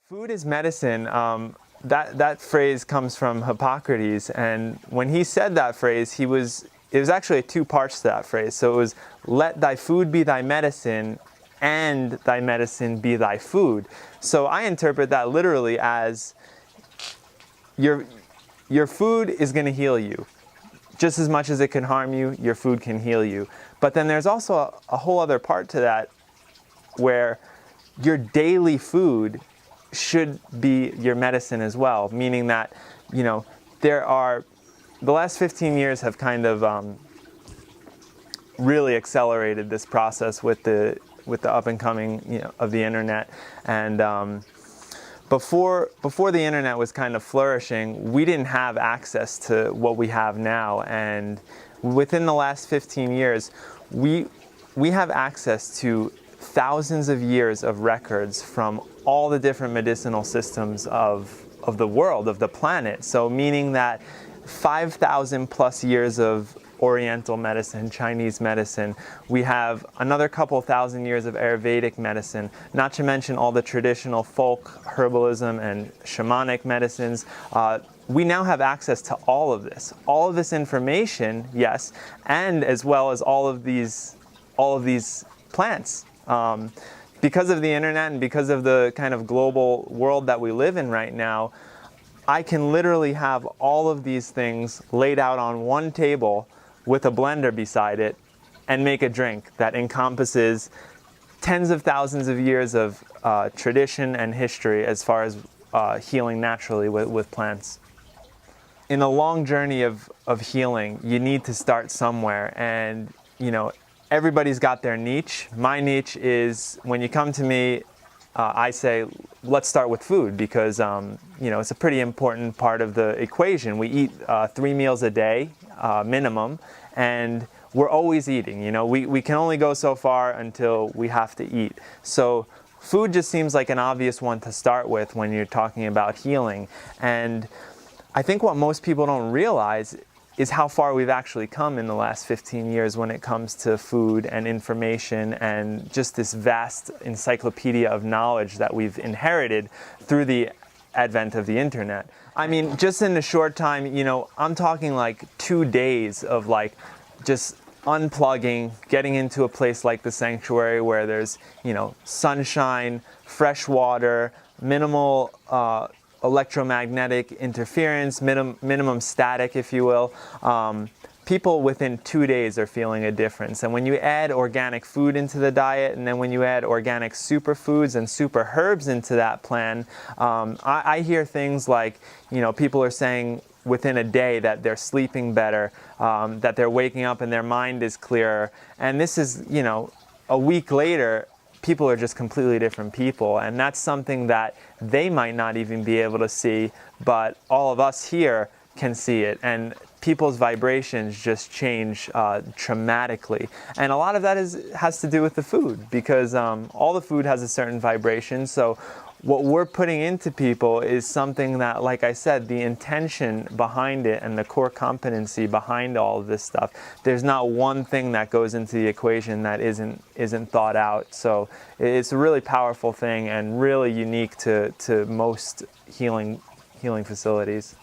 Food is medicine. That phrase comes from Hippocrates, and when he said that phrase, it was actually two parts to that phrase. So it was, let thy food be thy medicine, and thy medicine be thy food. So I interpret that literally as your food is going to heal you. Just as much as it can harm you, your food can heal you. But then there's also a whole other part to that where your daily food should be your medicine as well, meaning that, the last 15 years have kind of really accelerated this process with the up and coming of the internet. And before the internet was kind of flourishing, we didn't have access to what we have now. And within the last 15 years, we have access to thousands of years of records from all the different medicinal systems of the world, of the planet. So meaning that 5,000 plus years of Oriental medicine, Chinese medicine. We have another couple thousand years of Ayurvedic medicine, not to mention all the traditional folk herbalism and shamanic medicines. We now have access to all of this information, yes, and as well as all of these plants. Because of the internet and because of the kind of global world that we live in right now, I can literally have all of these things laid out on one table with a blender beside it and make a drink that encompasses tens of thousands of years of tradition and history as far as healing naturally with plants. In a long journey of healing, you need to start somewhere, and everybody's got their niche. My niche is, when you come to me, I say, let's start with food, because it's a pretty important part of the equation. We eat 3 meals a day, minimum, and we're always eating. We can only go so far until we have to eat. So food just seems like an obvious one to start with when you're talking about healing. And I think what most people don't realize is how far we've actually come in the last 15 years when it comes to food and information and just this vast encyclopedia of knowledge that we've inherited through the advent of the internet. I mean, just in a short time, I'm talking like 2 days of just unplugging, getting into a place like the sanctuary where there's, sunshine, fresh water, minimal electromagnetic interference, minimum static, if you will. People within 2 days are feeling a difference. And when you add organic food into the diet, and then when you add organic superfoods and super herbs into that plan, I hear things like, people are saying within a day that they're sleeping better, that they're waking up and their mind is clearer. And this is, a week later, people are just completely different people, and that's something that they might not even be able to see, but all of us here can see it, and people's vibrations just change dramatically. And a lot of that has to do with the food, because all the food has a certain vibration. So what we're putting into people is something that, like I said, the intention behind it and the core competency behind all of this stuff, there's not one thing that goes into the equation that isn't thought out. So it's a really powerful thing and really unique to most healing facilities.